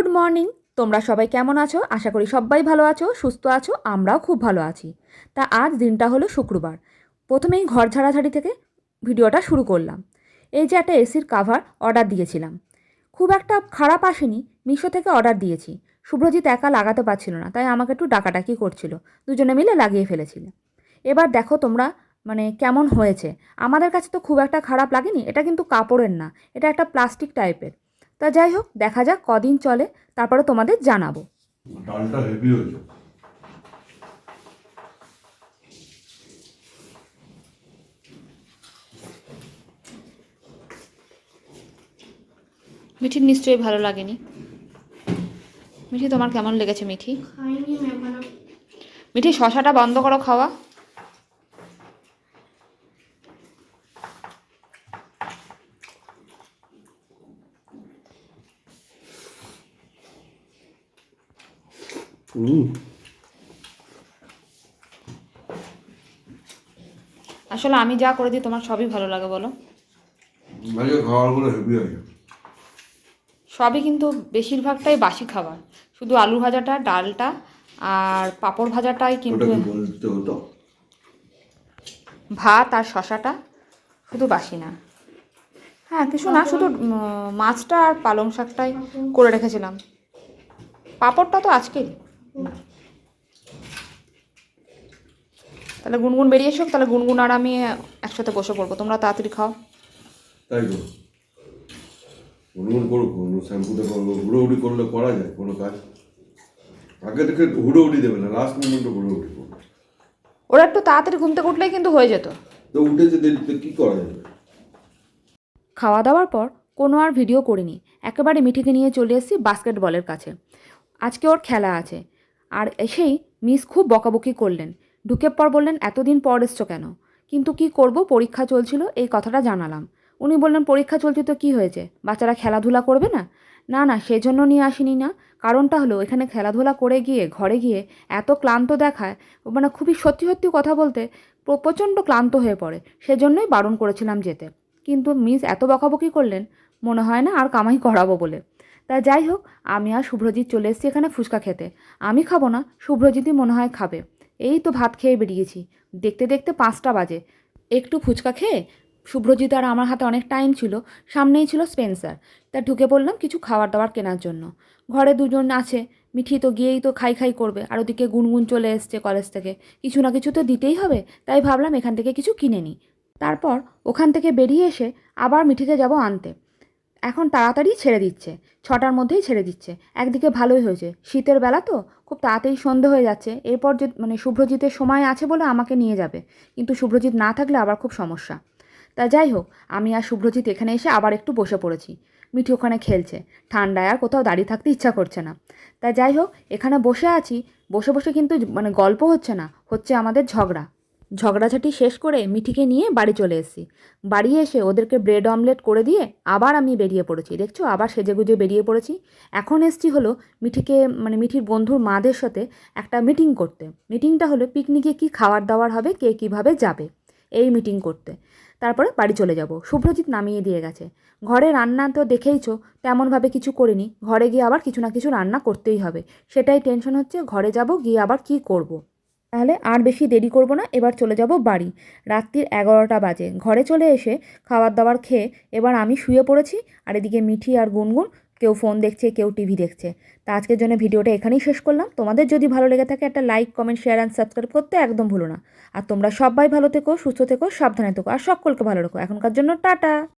Good morning. তোমরা সবাই কেমন আছো? আশা করি সবাই ভালো আছো, সুস্থ আছো। আমরাও খুব ভালো আছি। তা আজ দিনটা হলো শুক্রবার। প্রথমেই ঘর ঝাড়াঝাড়ি থেকে ভিডিওটা শুরু করলাম। এই যে একটা এসির কাভার অর্ডার দিয়েছিলাম, খুব একটা খারাপ আসেনি। মিশো থেকে অর্ডার দিয়েছি। শুভ্রজিৎ একা লাগাতে পারছিল না, তাই আমাকে একটু ডাকাডাকি করছিল। দুজনে মিলে লাগিয়ে ফেলেছিল। এবার দেখো তোমরা কেমন হয়েছে। আমাদের কাছে তো খুব একটা খারাপ লাগেনি। এটা কিন্তু কাপড়ের না, এটা একটা প্লাস্টিক টাইপের। তা যাই হোক, দেখা যাক কদিন চলে, তারপরে তোমাদের জানাবো। ডালটা হেভি হয়েছে। মিঠির নিশ্চয়ই ভালো লাগেনি। মিঠি, তোমার কেমন লেগেছে? মিঠি, মিঠি শশাটা বন্ধ করো খাওয়া। আসলে আমি যা করে দিই তোমার সবই ভালো লাগে, বলো? আজকে খাবারগুলো হেভি হয়েছে। সবই কিন্তু বেশিরভাগটাই বাসি খাবার। শুধু আলু ভাজাটা, ডালটা আর পাঁপড় ভাজাটাই কিন্তু, ওটা কি বলতে হতো? ভাত আর শশাটা শুধু বাসি না। হ্যাঁ, কিছু না, শুধু মাছটা আর পালং শাকটাই করে রেখেছিলাম। পাঁপড়টা তো আজকেই। তাহলে গুনগুন বেরিয়ে এসো, তাহলে গুনগুন আর আমি একসাথে বসে পড়বো। তোমরা তাড়াতাড়ি খাও। তাই তো অনুমান করুক, শ্যাম্পুতে করবো। হুড়োহুড়ি করলে করা যায় কোনো কাজ? আগে থেকে হুড়োহুড়ি দেবে না, লাস্ট মোমেন্টে হুড়োহুড়ি করবে। ওরা একটু তাড়াতাড়ি ঘুম থেকে উঠলেই কিন্তু হয়ে যেত। তো উঠেছে দেরিতে কী করা যাবে? খাওয়া দাওয়ার পর কোনো আর ভিডিও করিনি। একেবারে মিঠিকে নিয়ে চলে এসেছি বাস্কেটবলের কাছে। আজকে ওর খেলা আছে। আর এসেই মিস খুব বকাবকি করলেন। ঢুকে পর বললেন, এতদিন পর এসছো কেন? কিন্তু কি করব, পরীক্ষা চলছিল, এই কথাটা জানালাম। উনি বললেন, পরীক্ষা চলছে তো কী হয়েছে, বাচ্চারা খেলাধুলা করবে না? না না, সেজন্য নিয়ে আসিনি না। কারণটা হলো, এখানে খেলাধুলা করে গিয়ে ঘরে গিয়ে এত ক্লান্ত দেখায়, খুবই সত্যি সত্যি কথা বলতে প্রচণ্ড ক্লান্ত হয়ে পড়ে। সেজন্যই বারণ করেছিলাম যেতে। কিন্তু মিস এত বকাবকি করলেন, মনে হয় না আর কামাই করাবো বলে। তা যাই হোক, আমি আর শুভ্রজিৎ চলে এসেছি এখানে ফুচকা খেতে। আমি খাবো না, শুভ্রজিৎই মনে হয় খাবে। এই তো ভাত খেয়ে বেরিয়েছি। দেখতে দেখতে 5টা বাজে। একটু ফুচকা খেয়ে শুভ্রজিৎ আর আমার হাতে অনেক টাইম ছিল, সামনেই ছিল স্পেন্সার। তা ঢুকে পড়লাম কিছু খাবার দাবার কেনার জন্য। ঘরে দুজন আছে, মিঠি তো গিয়েই তো খাই খাই করবে, আর ওদিকে গুনগুন চলে এসছে কলেজ থেকে। কিছু না কিছু তো দিতেই হবে, তাই ভাবলাম এখান থেকে কিছু কিনে নিই। তারপর ওখান থেকে বেরিয়ে এসে আবার মিঠিকে যাব আনতে। এখন তাড়াতাড়ি ছেড়ে দিচ্ছে, 6টার মধ্যেই ছেড়ে দিচ্ছে। একদিকে ভালোই হয়েছে, শীতের বেলা তো খুব তাড়াতাড়ি সন্ধে হয়ে যাচ্ছে। এরপর যে শুভ্রজিতের সময় আছে বলে আমাকে নিয়ে যাবে, কিন্তু শুভ্রজিৎ না থাকলে আবার খুব সমস্যা। তা যাই হোক, আমি আর শুভ্রজিৎ এখানে এসে আবার একটু বসে পড়েছি। মিঠি ওখানে খেলছে, ঠান্ডায় আর কোথাও দাঁড়িয়ে থাকতে ইচ্ছা করছে না। তা যাই হোক, এখানে বসে আছি। বসে বসে কিন্তু গল্প হচ্ছে না, হচ্ছে আমাদের ঝগড়া। ঝগড়াঝাটি শেষ করে মিঠিকে নিয়ে বাড়ি চলে এসেছি। বাড়ি এসে ওদেরকে ব্রেড অমলেট করে দিয়ে আবার আমি বেরিয়ে পড়েছি। দেখছো, আবার সেজেগুজে বেরিয়ে পড়েছি। এখন এসছি হলো মিঠিকে, মিঠির বন্ধুর মাদের সাথে একটা মিটিং করতে। মিটিংটা হলো পিকনিকে কি খাবার দাবার হবে, কে কীভাবে যাবে, এই মিটিং করতে। তারপরে বাড়ি চলে যাব। শুভ্রজিৎ নামিয়ে দিয়ে গেছে। ঘরে রান্না তো দেখেইছো, তেমনভাবে কিছু করিনি। ঘরে গিয়ে আবার কিছু না কিছু রান্না করতেই হবে, সেটাই টেনশন হচ্ছে। ঘরে যাব, গিয়ে আবার কি করব। তাহলে আর বেশি দেরি করব না, এবার চলে যাব বাড়ি। রাত্রির 11টা বাজে। ঘরে চলে এসে খাবার দাবার খেয়ে এবার আমি শুয়ে পড়েছি। আর এদিকে মিঠি আর গুনগুন কেউ ফোন দেখছে, কেউ টিভি দেখছে। তা আজকের জন্য ভিডিওটা এখানেই শেষ করলাম। তোমাদের যদি ভালো লেগে থাকে একটা like, comment, share and subscribe করতে একদম ভুলো না। আর তোমরা সবাই ভালো থেকো, সুস্থ থেকো, সাবধানে থেকো, আর সকলকে ভালো রেখো। এখনকার জন্য টাটা।